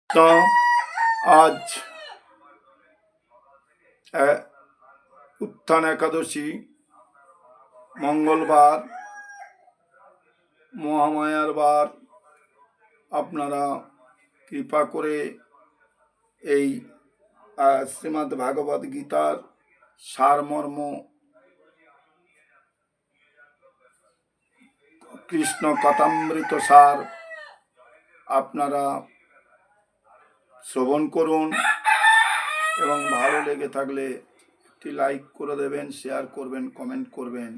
তো আজ উত্থান একাদশী, মঙ্গলবার, মহামায়ার বার। আপনারা কৃপা করে এই শ্রীমদ্ ভাগবত গীতার সারমর্ম, কৃষ্ণ কথামৃত সার আপনারা শ্রবণ করুন এবং ভালো লেগে থাকলে একটি লাইক করে দেবেন, শেয়ার করবেন, কমেন্ট করবেন,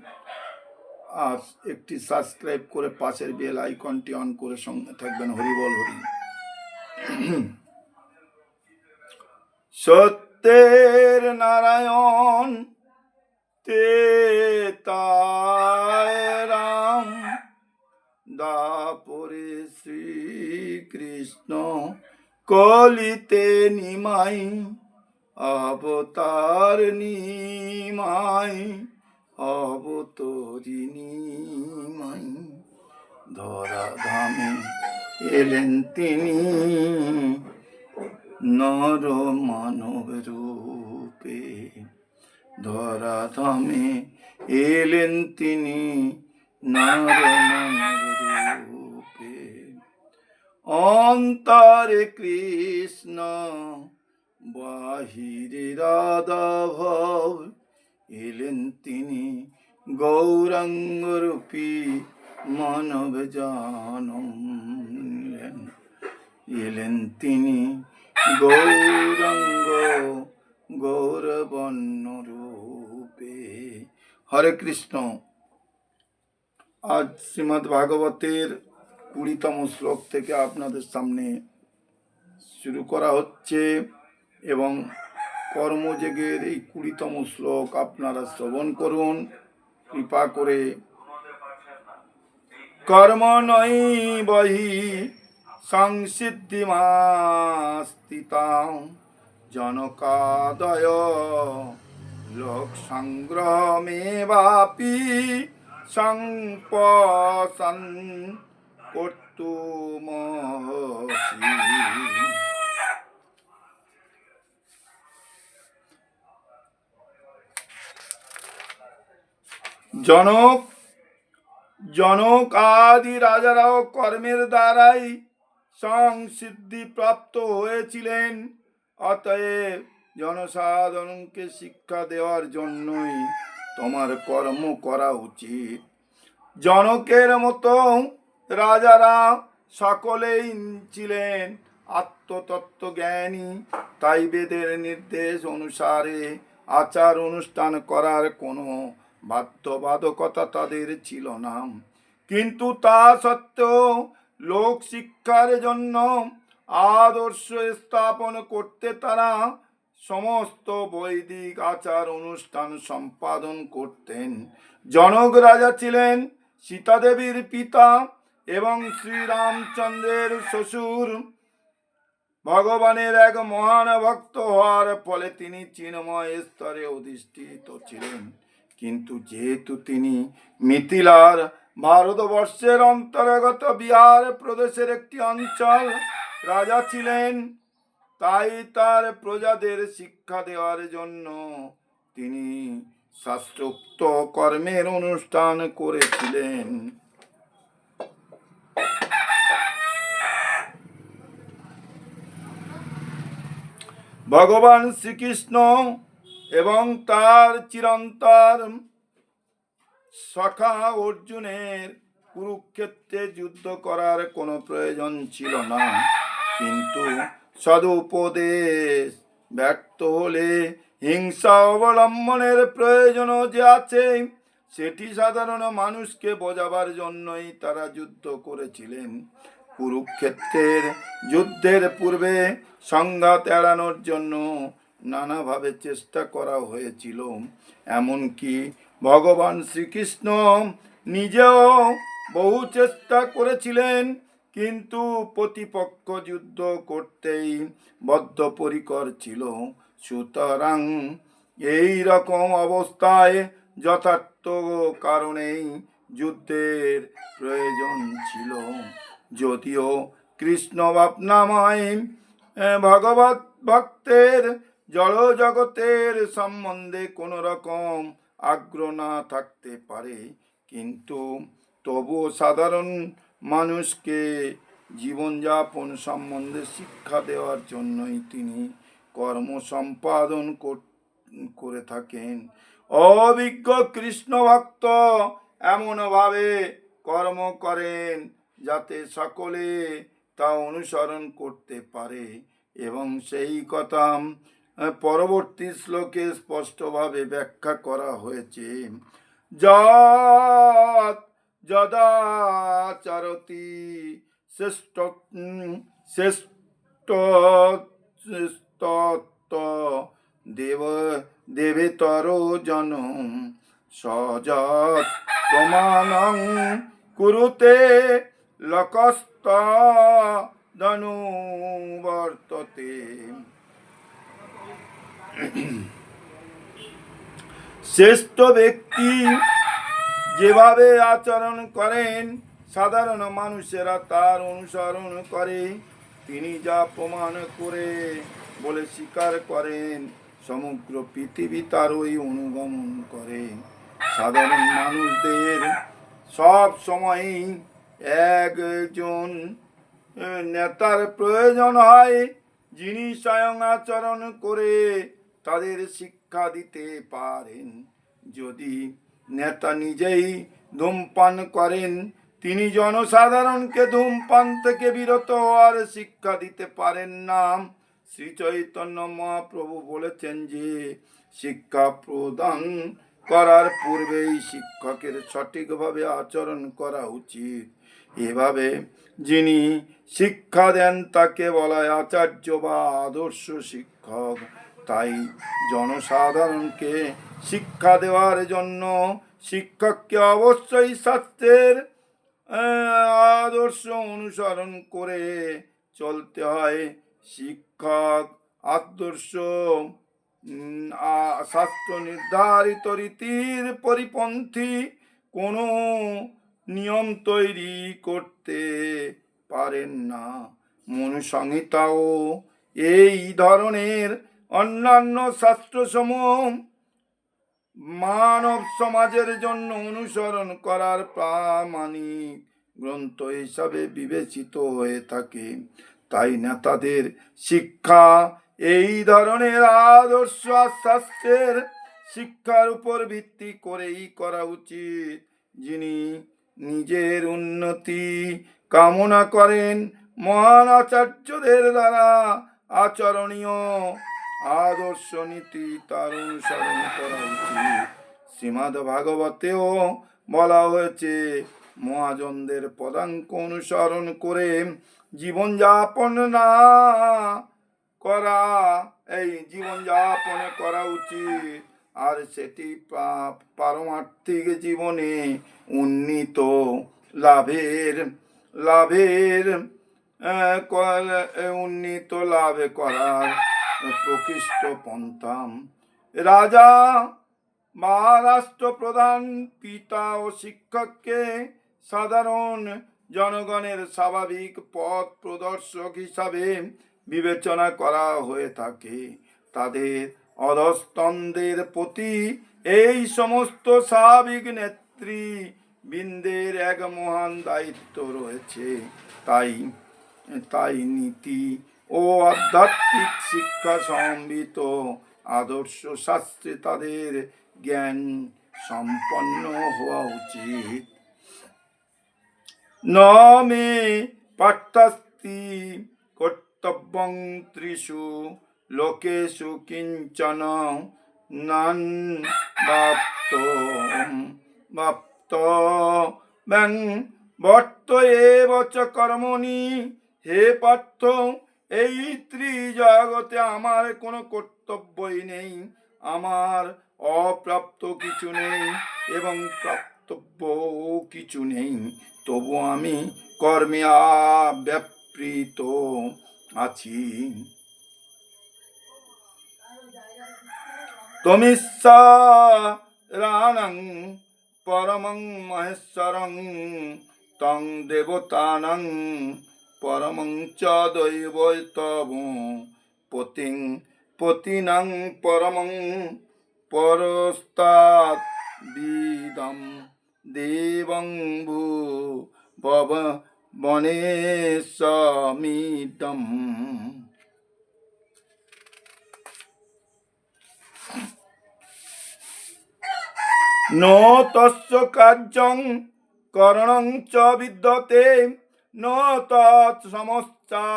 আর একটি সাবস্ক্রাইব করে পাশের বেল আইকনটি অন করে সঙ্গে থাকবেন। হরি বল হরি। সত্যের নারায়ণ তেতায় রাম, দাপরে শ্রীকৃষ্ণ কলিতে নিমাই, অবতার নিমাই অবতরিণী মাই, ধরা ধামে এলেন তিনি নর মানব রূপে, ধরা ধামে এলেন তিনি নর মানব রূপে। অন্তরে কৃষ্ণ বাহিরে রাধা ভাব, এলেন তিনি গৌরাঙ্গ রূপী মানব জানম, এলেন তিনি গৌরাঙ্গ গৌরবর্ণ রূপে। হরে কৃষ্ণ। আজ শ্রীমদ্ ভাগবতের 20তম শ্লোক থেকে আপনাদের সামনে শুরু করা হচ্ছে এবং কর্মযোগের এই 20তম শ্লোক আপনারা শ্রবণ করুন কৃপা করে। কর্ম নৈ বহি সংসিদ্ধিমাস্তিতাং, জনকাদয় লোক সংগ্রহমে বাপি সংপসন কর্তুমহসি। জনক আদি রাজারাও কর্মের দ্বারাই সংসিদ্ধি প্রাপ্ত হয়েছিলেন। অতএব জনসাধারণকে শিক্ষা দেওয়ার জন্যই তোমার কর্ম করা উচিত। জনকের মতো রাজারা সকলেই ছিলেন আত্মতত্ত্ব জ্ঞানী, তাই বেদের নির্দেশ অনুসারে আচার অনুষ্ঠান করার কোনো বাধ্যবাধকতা তাদের ছিল না। কিন্তু তা সত্ত্বেও লোক শিক্ষার জন্য আদর্শ স্থাপন করতে তারা সমস্ত বৈদিক আচার অনুষ্ঠান সম্পাদন করতেন। জনক রাজা ছিলেন সীতাদেবীর পিতা এবং শ্রীরামচন্দ্রের শ্বশুর। ভগবানের এক মহান ভক্ত হওয়ার ফলে তিনি চিন্ময় স্তরে অধিষ্ঠিত ছিলেন। কিন্তু যেহেতু তিনি মিথিলার ভারতবর্ষের অন্তর্গত বিহার প্রদেশের একটি অঞ্চল রাজা ছিলেন, তাই তার প্রজাদের শিক্ষা দেওয়ার জন্য তিনি শাস্ত্রোক্ত কর্মের অনুষ্ঠান করেছিলেন। ভগবান শ্রীকৃষ্ণ এবং তার চিরন্তর সখা অর্জুনের কুরুক্ষেত্রে যুদ্ধ করার কোনো প্রয়োজন ছিল না। কিন্তু সদুপদেশ ব্যর্থ হলে হিংসা অবলম্বনের প্রয়োজনও যে আছে, সেটি সাধারণ মানুষকে বোঝাবার জন্যই তারা যুদ্ধ করেছিলেন। কুরুক্ষেত্রের যুদ্ধের পূর্বে সংঘাত এড়ানোর জন্য নানাভাবে চেষ্টা করা হয়েছিল। এমনকি ভগবান শ্রীকৃষ্ণ নিজেও বহু চেষ্টা করেছিলেন, কিন্তু প্রতিপক্ষ যুদ্ধ করতেই বদ্ধপরিকর ছিল। সুতরাং এই রকম অবস্থায় যথার্থ কারণেই যুদ্ধের প্রয়োজন ছিল। যদিও কৃষ্ণ ভাবনাময় ভগবত ভক্তের জড় জগতের সম্বন্ধে কোনো রকম আগ্রহ না থাকতে পারে, কিন্তু তবুও সাধারণ মানুষকে জীবনযাপন সম্বন্ধে শিক্ষা দেওয়ার জন্যই তিনি কর্ম সম্পাদন করে থাকেন। অভিজ্ঞ কৃষ্ণ ভক্ত এমনভাবে কর্ম করেন যাতে সকলে তা অনুসরণ করতে পারে, এবং সেই কথা পরবর্তী শ্লোকে স্পষ্টভাবে ব্যাখ্যা করা হয়েছে। যৎ যদাচরতি শ্রেষ্ঠ শ্রেষ্ঠ দেব দেবেতর জন সযৎ প্রমাণং কুরুতে লোকস্তদনুবর্ততে। শ্রেষ্ঠ ব্যক্তি যেভাবে আচরণ করেন সাধারণ মানুষেরা তার অনুসরণ করে, তিনি যা প্রমাণ করে বলে স্বীকার করেন সমগ্র পৃথিবী তারই অনুগমন করে। সাধারণ মানুষদের সব সময়ই একজন নেতার প্রয়োজন হয়, যিনি স্বয়ং আচরণ করে তাদের শিক্ষা দিতে পারেন। যদি নেতা নিজেই ধূমপান করেন, তিনি জনসাধারণকে ধূমপান থেকে বিরত হওয়ার শিক্ষা দিতে পারেন না। শ্রী চৈতন্য মহাপ্রভু বলেছেন যে শিক্ষা প্রদান করার পূর্বেই শিক্ষকের সঠিকভাবে আচরণ করা উচিত। এভাবে যিনি শিক্ষা দেন তাকে বলা হয় আচার্য বা আদর্শ শিক্ষক। তাই জনসাধারণকে শিক্ষা দেওয়ার জন্য শিক্ষককে অবশ্যই শাস্ত্রের আদর্শ অনুসরণ করে চলতে হয়। শিক্ষক আদর্শ শাস্ত্র নির্ধারিত রীতির পরিপন্থী কোনো নিয়ম তৈরি করতে পারেন না। মনুসংহিতাও এই ধরনের অন্যান্য শাস্ত্রসমূহ মানব সমাজের জন্য অনুসরণ করার প্রামাণিক গ্রন্থ হিসাবে বিবেচিত হয়ে থাকে। তাই নেতাদের শিক্ষা এই ধরনের আদর্শ শাস্ত্রের শিক্ষার উপর ভিত্তি করেই করা উচিত। যিনি নিজের উন্নতি কামনা করেন, মহান আচার্যদের দ্বারা আচরণীয় আদর্শ নীতি তার অনুসরণ করা উচিত। শ্রীমদ্ ভাগবতেও বলা হয়েছে, মহাজনদের পদাঙ্ক অনুসরণ করে জীবনযাপন না করা জীবনযাপন করা উচিত, আর সেটি পারমার্থিক জীবনে উন্নীত লাভের উন্নীত লাভ করার প্রকৃষ্ট পন্থা। রাজা বা রাষ্ট্রপ্রধান, পিতা ও শিক্ষককে সাধারণ জনগণের স্বাভাবিক পথ প্রদর্শক হিসাবে বিবেচনা করা হয়ে থাকে। তাদের অধস্তনদের প্রতি এই সমস্ত স্বাভাবিক নেতৃবৃন্দের এক মহান দায়িত্ব রয়েছে। তাই নীতি ও আধ্যাত্মিক শিক্ষা সমন্বিত আদর্শ শাস্ত্রে তাদের জ্ঞান সম্পন্ন হওয়া উচিত। ন মে পার্থাস্তি কর্তব্যং ত্রিষু লোকেষু কিঞ্চন নান বাপ্ত ব্যাং বর্ত এব চ কর্মণি। হে পার্থ, এই ত্রিজগতে আমার কোনো কর্তব্যই নেই, আমার অপ্রাপ্ত কিছু নেই এবং প্রাপ্তব্য কিছু নেই, তবু আমি কর্মে ব্যাপৃত আছি। তমিশ্বরাণং পরমং মহেশ্বরং তং দেবতানং পরমং চ দৈবৈতব পতিং পতিনাং পরমং পরস্তাৎ বিদম দেবং ভূ ভব বনেশমিদম। ন তস্য কার্যং করণং চ বিদ্যতে ন তৎ সমস্যা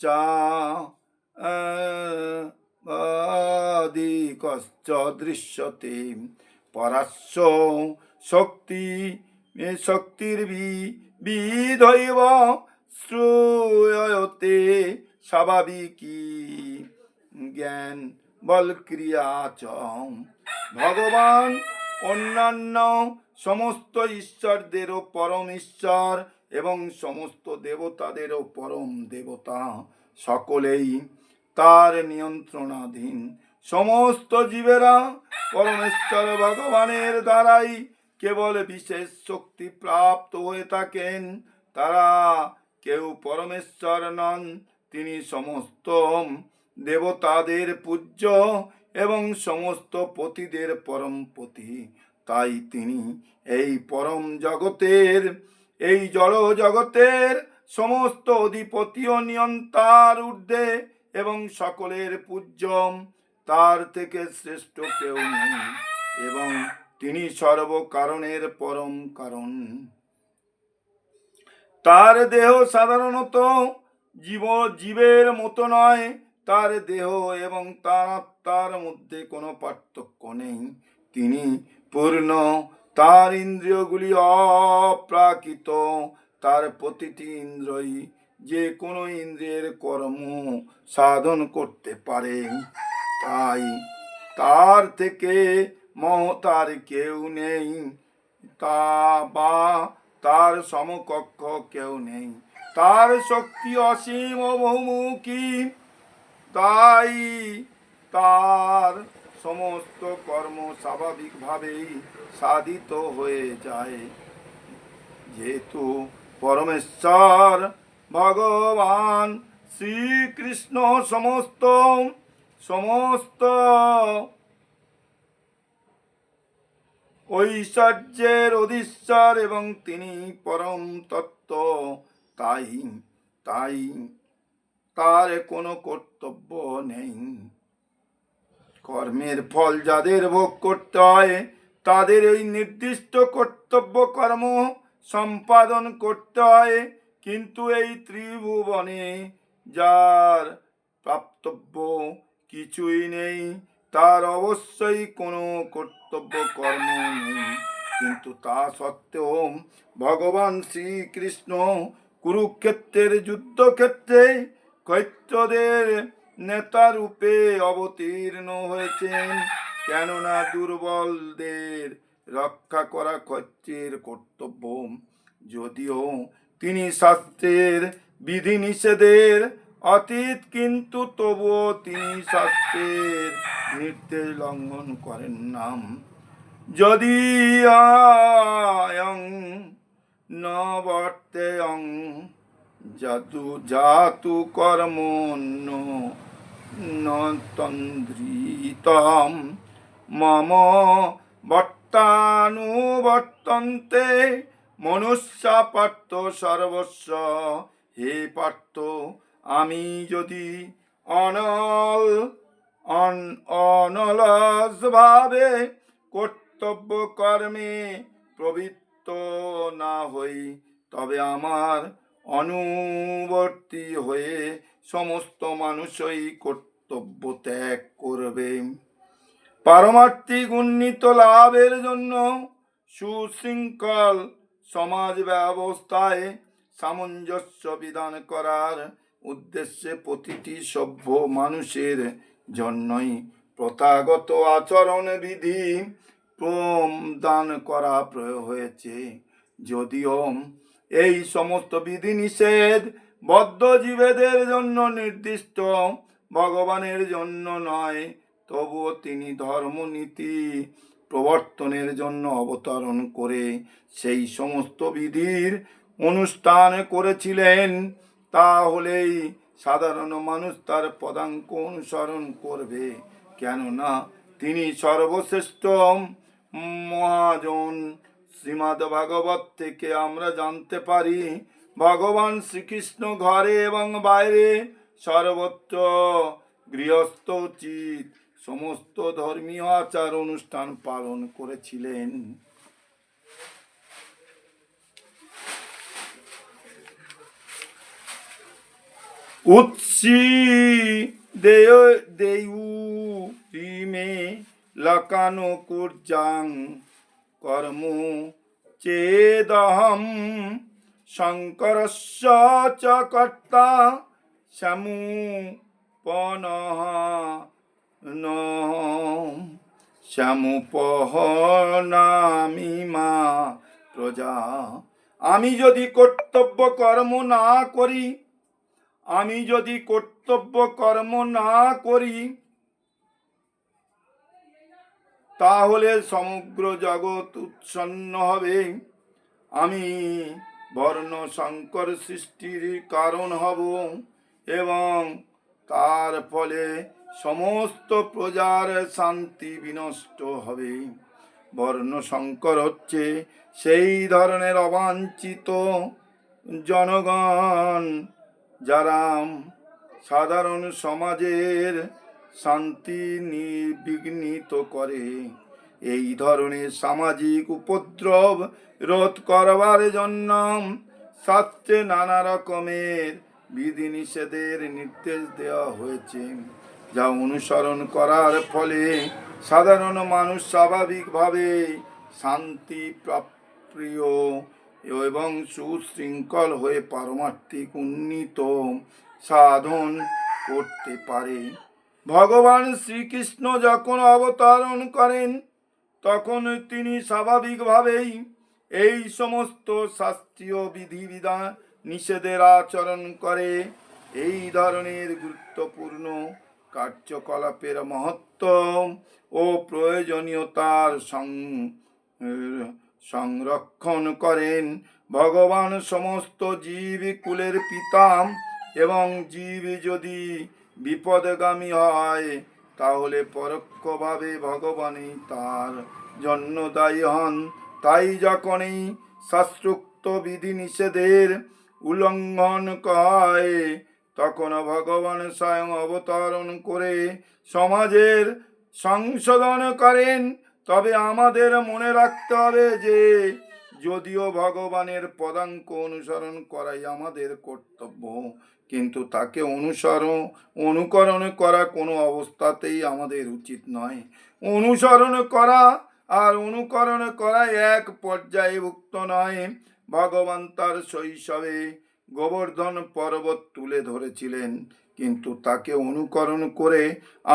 চা বাদিকশ্চ দৃশ্যতে পরাস্য শক্তি শক্তির্বিধৈব শ্রূয়তে স্বাভাবিকী জ্ঞান বলক্রিয়া চ। ভগবান অন্যান্য সমস্ত ঈশ্বরদেরও পরম ঈশ্বর এবং সমস্ত দেবতাদেরও পরম দেবতা, সকলেই তার নিয়ন্ত্রণাধীন। সমস্ত জীবেরা পরমেশ্বর ভগবানের দ্বারাই কেবল বিশেষ শক্তি প্রাপ্ত হয়ে থাকেন। তারা কেউ পরমেশ্বর নন, তিনি সমস্ত দেবতাদের পূজ্য এবং সমস্ত পতিদের পরম পতি। তাই তিনি এই পরম জগতের, এই জড় জগতের সমস্ত অধিপতি ও নিয়ন্তার ঊর্ধ্বে এবং সকলের পূজ্য। তার থেকে শ্রেষ্ঠ কেউ নেই এবং তিনি সর্বকারণের পরম কারণ। তার দেহ সাধারণত জীবের মতো নয়। তার দেহ এবং তার আত্মার মধ্যে কোনো পার্থক্য নেই। তিনি পূর্ণ, তার ইন্দ্রিয়গুলি অপ্রাকৃত। তার প্রতিটি ইন্দ্রিয় যে কোনো ইন্দ্রিয়ের কর্ম সাধন করতে পারে। তাই তার থেকে মহতার কেউ নেই, তা বা তার সমকক্ষ কেউ নেই। তার শক্তি অসীম ও বহুমুখী, তাই তার সমস্ত কর্ম স্বাভাবিকভাবেই সাধিত হয়ে যায়। যেহেতু পরমেশ্বর ভগবান শ্রীকৃষ্ণ সমস্ত ঐশ্বর্যের অধীশ্বর এবং তিনি পরম তত্ত্ব, তাই তার কোনো কর্তব্য নেই। কর্মের ফল যাদের ভোগ করতে হয় তাদের এই নির্দিষ্ট কর্তব্য কর্ম সম্পাদন করতে হয়। কিন্তু এই ত্রিভুবনে যার প্রাপ্তব্য কিছুই নেই, তার অবশ্যই কোনো কর্তব্য কর্ম নেই। কিন্তু তা সত্ত্বেও ভগবান শ্রীকৃষ্ণ কুরুক্ষেত্রের যুদ্ধক্ষেত্রে কৈত্যদের নেতা রূপে অবতীর্ণ হয়েছেন, কেননা দুর্বলদের রক্ষা করা ক্ষত্রিয়ের কর্তব্য। যদিও তিনি শাস্ত্রের বিধিনিষেধের অতীত, কিন্তু তবুও তিনি শাস্ত্রের নির্দেশ লঙ্ঘন করেন না। যদি আয়ং ন বর্তেয়ং জাতু কর্মণ্য ন তন্দ্রিতম মম বর্তানুবর্তন্তে মনুষ্যা পার্থ সর্বস্ব। হে পার্থ, আমি যদি অনলসভাবে কর্তব্য কর্মে প্রবৃত্ত না হই, তবে আমার অনুবর্তী হয়ে সমস্ত মানুষই কর্তব্য ত্যাগ করবে। পারমার্থিক উন্নীত লাভের জন্য সুশৃঙ্খল সমাজ ব্যবস্থায় সামঞ্জস্য বিধান করার উদ্দেশ্যে প্রতিটি সভ্য মানুষের জন্যই প্রথাগত আচরণ বিধি প্রদান করা হয়েছে। যদিও এই সমস্ত বিধিনিষেধ বদ্ধ জীবেদের জন্য নির্দিষ্ট, ভগবানের জন্য নয়, তবুও তিনি ধর্মনীতি প্রবর্তনের জন্য অবতরণ করে সেই সমস্ত বিধির অনুষ্ঠান করেছিলেন, তাহলেই সাধারণ মানুষ তার পদাঙ্ক অনুসরণ করবে, কেননা তিনি সর্বশ্রেষ্ঠ মহাজন। শ্রীমদ্ ভাগবত থেকে আমরা জানতে পারি, ভগবান শ্রীকৃষ্ণ ঘরে এবং বাইরে সর্বত্র গৃহস্থ উচিত সমস্ত ধর্মীয় আচার অনুষ্ঠান পালন করেছিলেন। উৎসি দেয়ু রিমে লকানো কুর্জাং কর্ম চেদহম শঙ্করস্য চ কর্তা সমুপনঃ সমুপহনামি মা প্রজা। আমি যদি কর্তব্য কর্ম না করি, তাহলে সমগ্র জগৎ উৎসন্ন হবে। আমি বর্ণ সংকর সৃষ্টির কারণ হব এবং তার ফলে সমস্ত প্রজার শান্তি বিনষ্ট হবে। বর্ণ সংকর হচ্ছে সেই ধরনের অবাঞ্ছিত জনগণ যারা সাধারণ সমাজের শান্তি বিঘ্নিত করে। এই ধরনের সামাজিক উপদ্রব রোধ করবার জন্য শাস্ত্রে নানা রকমের বিধিনিষেধের নির্দেশ দেওয়া হয়েছে, যা অনুসরণ করার ফলে সাধারণ মানুষ স্বাভাবিকভাবে শান্তি প্রিয় এবং সুশৃঙ্খল হয়ে পারমার্থিক উন্নীত সাধন করতে পারে। ভগবান শ্রীকৃষ্ণ যখন অবতরণ করেন, তখন তিনি স্বাভাবিকভাবেই এই সমস্ত শাস্ত্রীয় বিধিবিধান নিষেধের আচরণ করে। এই ধরনের গুরুত্বপূর্ণ কার্যকলাপের মহত্ব ও প্রয়োজনীয়তার সংরক্ষণ করেন। ভগবান সমস্ত জীব কুলের পিতা এবং জীব যদি বিপদগামী হয়, তাহলে পরোক্ষভাবে ভগবানই তার জন্য দায়ী হন। তাই যখনই শাস্ত্রোক্ত বিধি নিষেধের উল্লঙ্ঘন হয়, তখন ভগবান স্বয়ং অবতরণ করে সমাজের সংশোধন করেন। তবে আমাদের মনে রাখতে হবে যে যদিও ভগবানের পদাঙ্ক অনুসরণ করাই আমাদের কর্তব্য, কিন্তু তাকে অনুকরণ করা কোনো অবস্থাতেই আমাদের উচিত নয়। অনুসরণ করা আর অনুকরণ করা এক পর্যায়ভুক্ত নয়। ভগবান তার শৈশবে গোবর্ধন পর্বত তুলে ধরেছিলেন, কিন্তু তাকে অনুকরণ করে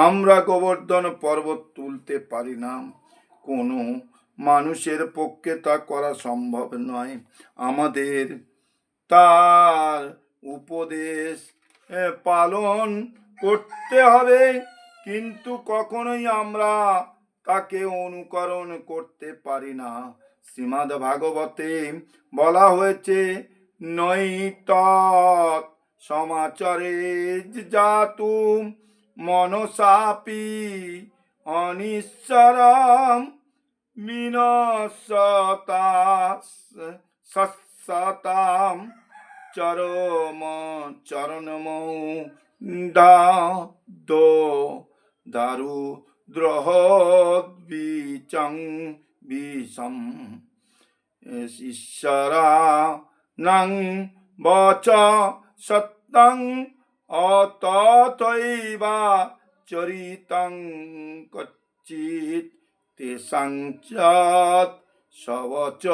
আমরা গোবর্ধন পর্বত তুলতে পারি না। কোনো মানুষের পক্ষে তা করা সম্ভব নয়। আমাদের তার উপদেশ পালন করতে হবে, কিন্তু কখনোই আমরা তাকে অনুকরণ করতে পারি না। শ্রীমদ্ ভাগবতে বলা হয়েছে, নৈতৎ সমাচরে জাতু মনসাপি অনিশ্বরম বিনশতাম চরণমৌ দারু দ্রোহদ্বিচং বিষম ঈশ্বরা নং বচ সত্যং অতথৈবা চরিতং কচ্চিৎ তেষাং চাত সবচ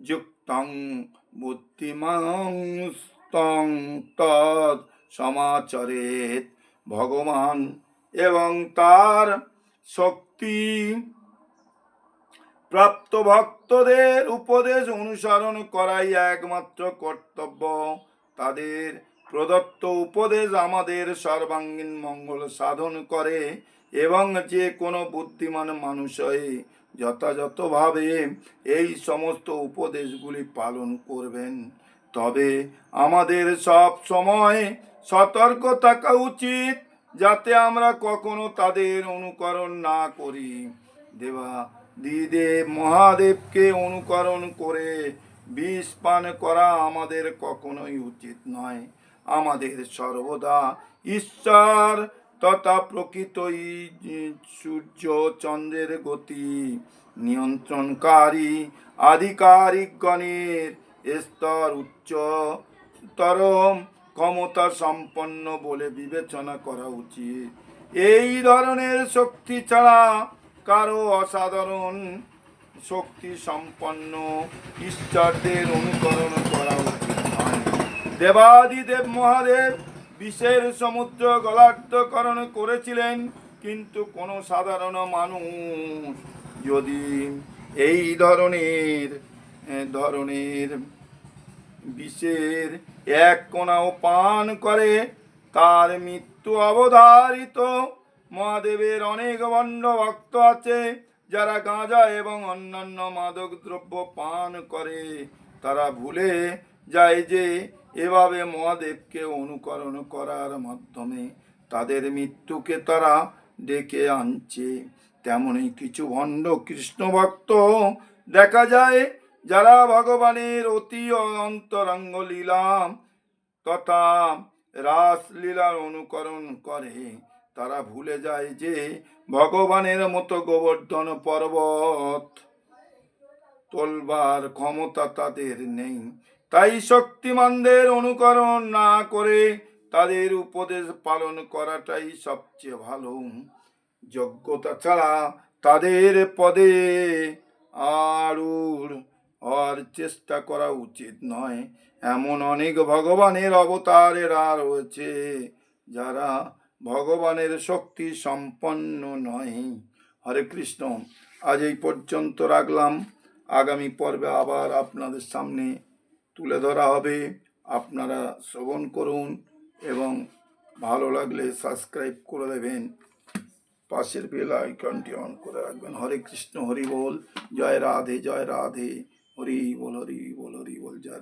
যুক্তং বুদ্ধিমানস্তং তদ সমাচরেত। ভগবান এবং তার শক্তি প্রাপ্ত ভক্তদের উপদেশ অনুসরণ করাই একমাত্র কর্তব্য। তাদের প্রদত্ত উপদেশ আমাদের সর্বাঙ্গীন মঙ্গল সাধন করে এবং যে কোনো বুদ্ধিমান মানুষই যথাযথভাবে এই সমস্ত উপদেশগুলি পালন করবেন, তবে আমাদের সব সময় সতর্ক থাকা উচিত যাতে আমরা কখনো তাদের অনুকরণ না করি। দেবাদিদেব মহাদেবকে অনুকরণ করে বিষ পান করা আমাদের কখনোই উচিত নয়। আমাদের সর্বদা ঈশ্বর তথা প্রকৃত সূর্য চন্দ্রের গতি নিয়ন্ত্রণকারী আধিকারিকগণের স্তর উচ্চতর ক্ষমতা সম্পন্ন বলে বিবেচনা করা উচিত। এই ধরনের শক্তি ছাড়া কারো অসাধারণ শক্তি সম্পন্ন ঈশ্বরদের অনুকরণ করা উচিত নয়। দেবাদিদেব মহাদেব বিশ্বের সমুদ্র গলার্ধকরণ করেছিলেন, কিন্তু কোনো সাধারণ মানুষ যদি এই ধরনের বিষের এক কণাও পান করে তার মৃত্যু অবধারিত। মহাদেবের অনেক ভণ্ড ভক্ত আছে যারা গাঁজা এবং অন্যান্য মাদক দ্রব্য পান করে। তারা ভুলে যায় যে এভাবে মহাদেবকে অনুকরণ করার মাধ্যমে তাদের মৃত্যুকে তারা ডেকে আনছে। তেমনই কিছু ভণ্ড কৃষ্ণ ভক্ত দেখা যায় যারা ভগবানের অতি অন্তরঙ্গ লীলা তথা রাসলীলার অনুকরণ করে। তারা ভুলে যায় যে ভগবানের মতো গোবর্ধন পর্বত তোলবার ক্ষমতা তাদের নেই। তাই শক্তিমানদের অনুকরণ না করে তাদের উপদেশ পালন করাটাই সবচেয়ে ভালো। যোগ্যতা ছাড়া তাদের পদে আরূঢ় হওয়ার চেষ্টা করা উচিত নয়। এমন অনেক ভগবানের অবতারেরা রয়েছে যারা ভগবানের শক্তি সম্পন্ন নয়। হরে কৃষ্ণ। আজ এই পর্যন্ত রাখলাম। আগামী পর্বে আবার আপনাদের সামনে তুলে ধরা হবে। আপনারা শ্রবণ করুন এবং ভালো লাগলে সাবস্ক্রাইব করে দেবেন, পাশের বেল আইকনটি অন করে রাখবেন। হরে কৃষ্ণ, হরি বল, জয় রাধে, হরি বল, হরি বল, হরি বল, জয় রাধে।